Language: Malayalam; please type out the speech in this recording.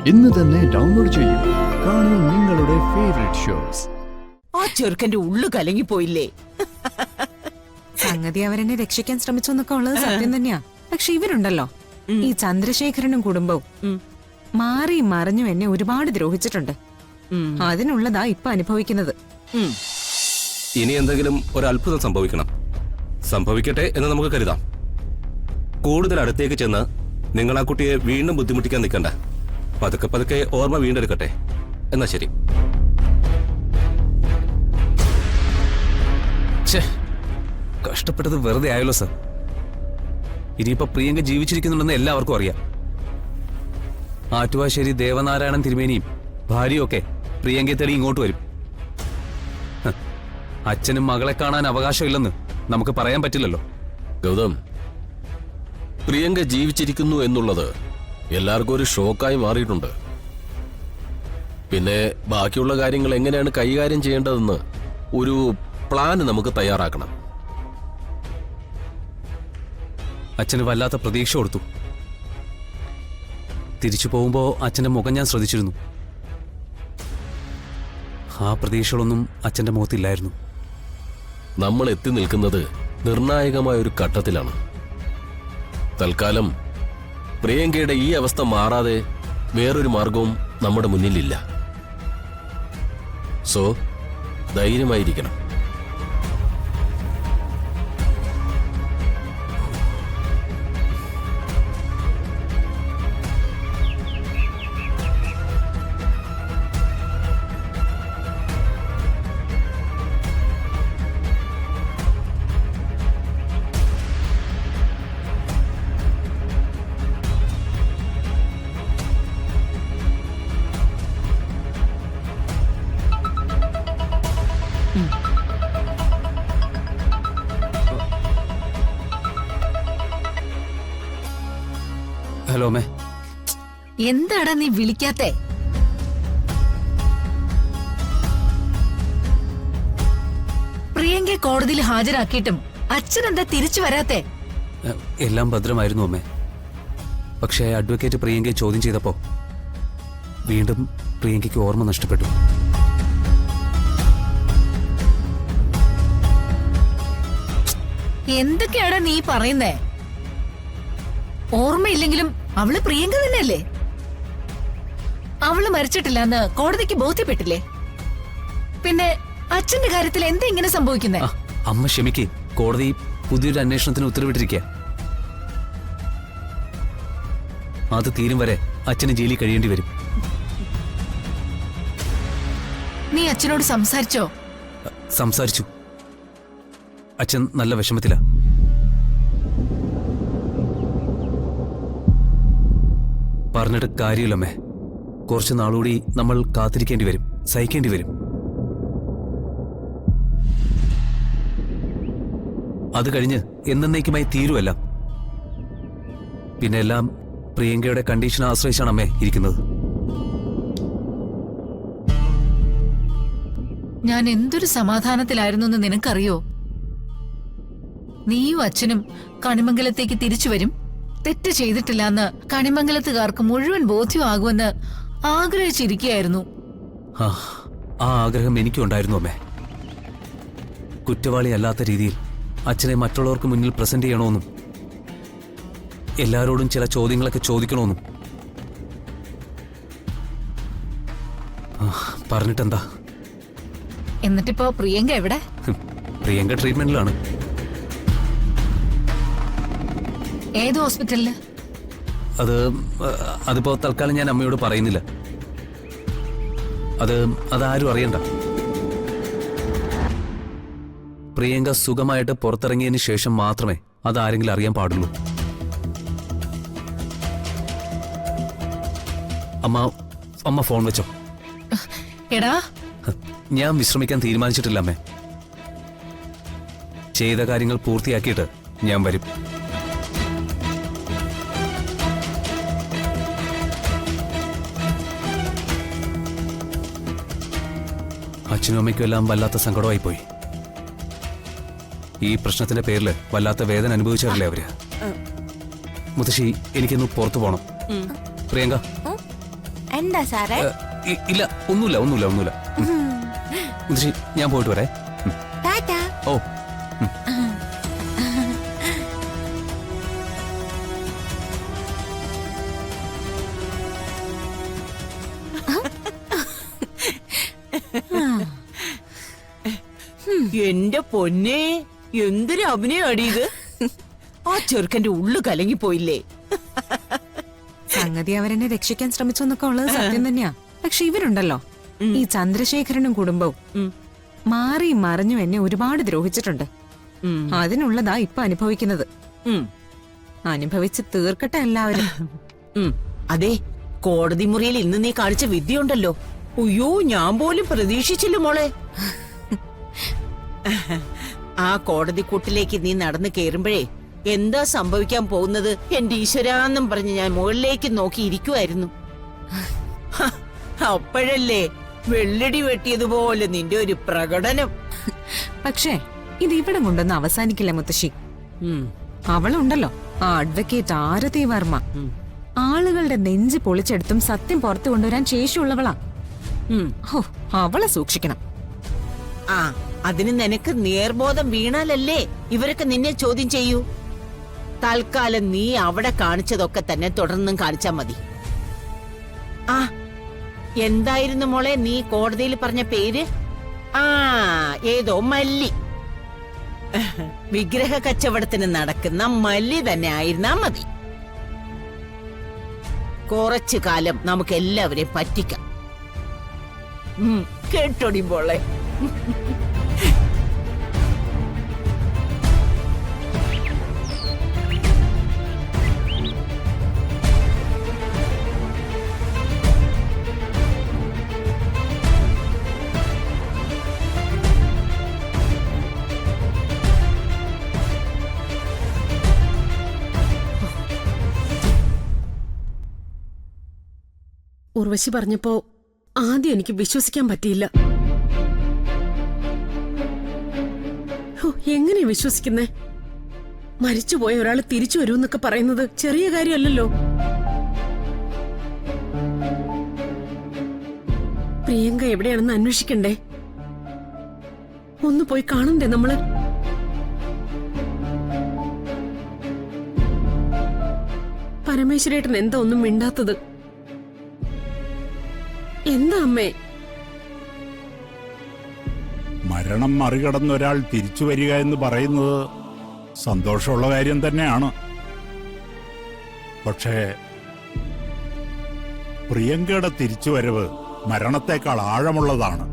ഇന്ന് തന്നെ ഡൗൺലോഡ് ചെയ്യൂ. കാണൂ നിങ്ങളുടെ ഫേവറേറ്റ് ഷോസ്. ആ ചെറുക്കന്റെ ഉള്ളു കലങ്ങി പോയില്ലേ? സംഗതി അവരെന്നെ രക്ഷിക്കാൻ ശ്രമിച്ചു എന്നൊക്കെ ഉള്ളത് സത്യം തന്നെയാ. പക്ഷെ ഇവരുണ്ടല്ലോ, ഈ ചന്ദ്രശേഖരനും കുടുംബവും മാറിയും മറിഞ്ഞും എന്നെ ഒരുപാട് ദ്രോഹിച്ചിട്ടുണ്ട്. അതിനുള്ളതാ ഇപ്പൊ അനുഭവിക്കുന്നത്. ഇനി എന്തെങ്കിലും ഒരു അത്ഭുതം സംഭവിക്കണം. സംഭവിക്കട്ടെ എന്ന് നമുക്ക് കരുതാം. കൂടുതൽ അടുത്തേക്ക് ചെന്ന് നിങ്ങൾ ആ കുട്ടിയെ വീണ്ടും ബുദ്ധിമുട്ടിക്കാൻ നിൽക്കണ്ട. പതുക്കെ പതുക്കെ ഓർമ്മ വീണ്ടെടുക്കട്ടെ. എന്നാ ശരി. കഷ്ടപ്പെട്ടത് വെറുതെ ആയല്ലോ സർ. ഇനിയിപ്പോ പ്രിയങ്ക ജീവിച്ചിരിക്കുന്നുണ്ടെന്ന് എല്ലാവർക്കും അറിയാം. ആറ്റുവാശ്ശേരി ദേവനാരായണൻ തിരുമേനിയും ഭാര്യയും ഒക്കെ പ്രിയങ്കയെ തേടി ഇങ്ങോട്ട് വരും. അച്ഛനും മകളെ കാണാൻ അവകാശമില്ലെന്ന് നമുക്ക് പറയാൻ പറ്റില്ലല്ലോ. ഗൗതം, പ്രിയങ്ക ജീവിച്ചിരിക്കുന്നു എന്നുള്ളത് എല്ലാവർക്കും ഒരു ഷോക്കായി മാറിയിട്ടുണ്ട്. പിന്നെ ബാക്കിയുള്ള കാര്യങ്ങൾ എങ്ങനെയാണ് കൈകാര്യം ചെയ്യേണ്ടതെന്ന് ഒരു പ്ലാൻ നമുക്ക് തയ്യാറാക്കണം. അച്ഛന് വല്ലാത്ത പ്രതീക്ഷ കൊടുത്തു. തിരിച്ചു പോകുമ്പോ അച്ഛന്റെ മുഖം ഞാൻ ശ്രദ്ധിച്ചിരുന്നു. ആ പ്രതീക്ഷകളൊന്നും അച്ഛന്റെ മുഖത്തില്ലായിരുന്നു. നമ്മൾ എത്തി നിൽക്കുന്നത് നിർണായകമായ ഒരു ഘട്ടത്തിലാണ്. തൽക്കാലം പ്രിയങ്കയുടെ ഈ അവസ്ഥ മാറാതെ വേറൊരു മാർഗവും നമ്മുടെ മുന്നിലില്ല. സോ ധൈര്യമായിരിക്കണം. Hello may. എന്താടാ നീ വിളിക്കാത്തെ? പ്രിയങ്കയെ കോടതിയിൽ ഹാജരാക്കിയിട്ടും അച്ഛൻ എന്താ തിരിച്ചു വരാത്തെ? എല്ലാം ഭദ്രമായിരുന്നു അമ്മേ. പക്ഷേ അഡ്വക്കേറ്റ് പ്രിയങ്കയെ ചോദ്യം ചെയ്തപ്പോ വീണ്ടും പ്രിയങ്കയ്ക്ക് ഓർമ്മ നഷ്ടപ്പെട്ടു. എന്തൊക്കെയാടാ നീ പറയുന്നേ? ഓർമ്മയില്ലെങ്കിലും അവള് പ്രിയങ്ക തന്നെയല്ലേ? അവള് മരിച്ചിട്ടില്ലെന്ന് കോടതിക്ക് ബോധ്യപ്പെട്ടില്ലേ? പിന്നെ അച്ഛന്റെ കാര്യത്തിൽ എന്താ ഇങ്ങനെ സംഭവിക്കുന്നേ? അമ്മ ക്ഷമിക്കേ. കോടതി പുതിയൊരു അന്വേഷണത്തിന് ഉത്തരവിട്ടിരിക്കുക. അത് തീരും വരെ അച്ഛന് ജയിലിൽ കഴിയേണ്ടി വരും. നീ അച്ഛനോട് സംസാരിച്ചോ? സംസാരിച്ചു. അച്ഛൻ നല്ല വിഷമത്തിലാ. പറഞ്ഞിട്ട് കാര്യമില്ലമ്മേ. കുറച്ചു നാളുകൂടി നമ്മൾ കാത്തിരിക്കേണ്ടി വരും, സഹിക്കേണ്ടി വരും. അത് കഴിഞ്ഞ് എന്നേക്കുമായി തീരുവല്ല. പിന്നെ എല്ലാം പ്രിയങ്കയുടെ കണ്ടീഷനെ ആശ്രയിച്ചാണ് അമ്മേ ഇരിക്കുന്നത്. ഞാൻ എന്തൊരു സമാധാനത്തിലായിരുന്നു എന്ന് നിനക്കറിയോ? നീയും അച്ഛനും കണിമംഗലത്തേക്ക് തിരിച്ചു വരും, തെറ്റ് ചെയ്തിട്ടില്ലെന്ന് കണിമംഗലത്തുകാർക്ക് മുഴുവൻ ബോധ്യമാകുമെന്ന് ആഗ്രഹിച്ചിരിക്കുകയായിരുന്നു. ആ ആഗ്രഹം എനിക്കും ഉണ്ടായിരുന്നു അമ്മേ. കുറ്റവാളി അല്ലാത്ത രീതിയിൽ അച്ഛനെ മറ്റുള്ളവർക്ക് മുന്നിൽ പ്രസന്റ് ചെയ്യണമെന്നും എല്ലാവരോടും ചില ചോദ്യങ്ങളൊക്കെ ചോദിക്കണമെന്നും. പറഞ്ഞിട്ടെന്താ? എന്നിട്ടിപ്പോ പ്രിയങ്ക എവിടെ? പ്രിയങ്ക ട്രീറ്റ്മെന്റിലാണ്. ഏത് ഹോസ്പിറ്റലില്? അതിപ്പോ തൽക്കാലം ഞാൻ അമ്മയോട് പറയുന്നില്ല. അതാരും അറിയണ്ട. പ്രിയങ്ക സുഖമായിട്ട് പുറത്തിറങ്ങിയതിന് ശേഷം മാത്രമേ അതാരെങ്കിലും അറിയാൻ പാടുള്ളൂ. അമ്മ ഫോൺ വെച്ചോ. എടാ, ഞാൻ വിശ്രമിക്കാൻ തീരുമാനിച്ചിട്ടില്ല അമ്മേ. ചെയ്ത കാര്യങ്ങൾ പൂർത്തിയാക്കിയിട്ട് ഞാൻ വരും. അച്ഛനും അമ്മയ്ക്കും എല്ലാം വല്ലാത്ത സങ്കടമായി പോയി. ഈ പ്രശ്നത്തിന്റെ പേരിൽ വല്ലാത്ത വേദന അനുഭവിച്ചവരല്ലേ അവര്. മുത്തശ്ശി, എനിക്കൊന്ന് പുറത്തു പോണം. പ്രിയങ്ക, എന്താ സാറേ? ഇല്ല, ഒന്നുമില്ല. മുത്തശ്ശി, ഞാൻ പോയിട്ട് വരേ. ടാറ്റാ. ഓ. എന്റെ പൊന്നെ, എന്തൊരു അഭിനയം അടിയത്. ആ ചെറുക്കന്റെ ഉള്ളു കലങ്ങിപ്പോയില്ലേ? സംഗതി അവരെന്നെ രക്ഷിക്കാൻ ശ്രമിച്ചു എന്നൊക്കെ ഉള്ളത് സത്യം തന്നെയാ. പക്ഷെ ഇവരുണ്ടല്ലോ, ഈ ചന്ദ്രശേഖരനും കുടുംബവും മാറിയും മറിഞ്ഞും എന്നെ ഒരുപാട് ദ്രോഹിച്ചിട്ടുണ്ട്. അതിനുള്ളതാ ഇപ്പൊ അനുഭവിക്കുന്നത്. അനുഭവിച്ച് തീർക്കട്ടെ എല്ലാവരും. അതെ, കോടതി മുറിയിൽ ഇന്ന് നീ കാണിച്ച വിദ്യയുണ്ടല്ലോ, അയ്യോ ഞാൻ പോലും പ്രതീക്ഷിച്ചില്ല മോളെ. ആ കോടതി കൂട്ടിലേക്ക് നീ നടന്നു കേറുമ്പോഴേ എന്താ സംഭവിക്കാൻ പോകുന്നത് എന്റെ ഈശ്വരാന്നും പറഞ്ഞ് ഞാൻ മുകളിലേക്ക് നോക്കി ഇരിക്കുമായിരുന്നു. അപ്പോഴല്ലേ വെള്ളടി വെട്ടിയതുപോലെ നിന്റെ ഒരു പ്രകടനം. പക്ഷേ ഇത് ഇവിടെ കൊണ്ടൊന്നും അവസാനിക്കില്ല മുത്തശ്ശി. അവളുണ്ടല്ലോ, ആ അഡ്വക്കേറ്റ് ആരതി വർമ്മ, ആളുകളുടെ നെഞ്ച് പൊളിച്ചെടുത്തും സത്യം പുറത്തു കൊണ്ടുവരാൻ ശേഷിയുള്ളവളാ. അവളെ സൂക്ഷിക്കണം. ആ, അതിന് നിനക്ക് നേർബോധം വീണാലല്ലേ ഇവരൊക്കെ നിന്നെ ചോദ്യം ചെയ്യൂ. തൽക്കാലം നീ അവിടെ കാണിച്ചതൊക്കെ തന്നെ തുടർന്നും കാണിച്ചാ മതി. ആ, എന്തായിരുന്നു മോളെ നീ കോടതിയിൽ പറഞ്ഞ പേര്? ആ, ഏതോ മല്ലി. വിഗ്രഹ കച്ചവടത്തിന് നടക്കുന്ന മല്ലി തന്നെ ആയിരുന്നാ മതി. കുറച്ചു കാലം നമുക്ക് എല്ലാവരെയും പറ്റിക്കാം. കേട്ടോടി മോളെ. ഉർവശി പറഞ്ഞപ്പോ ആദ്യം എനിക്ക് വിശ്വസിക്കാൻ പറ്റിയില്ല. എങ്ങനെ വിശ്വസിക്കുന്നേ? മരിച്ചുപോയ ഒരാൾ തിരിച്ചു വരുമെന്നൊക്കെ പറയുന്നത് ചെറിയ കാര്യമല്ലല്ലോ. പ്രിയങ്ക എവിടെയാണെന്ന് അന്വേഷിക്കണ്ടേ? ഒന്ന് പോയി കാണണ്ടേ നമ്മള്? പരമേശ്വരേട്ടൻ എന്താ ഒന്നും മിണ്ടാത്തത്? എന്താ അമ്മേ? മരണം മറികടന്ന് ഒരാൾ തിരിച്ചു വരിക എന്ന് പറയുന്നത് സന്തോഷമുള്ള കാര്യം തന്നെയാണ്. പക്ഷേ പ്രിയങ്കയുടെ തിരിച്ചുവരവ് മരണത്തെക്കാൾ ആഴമുള്ളതാണ്.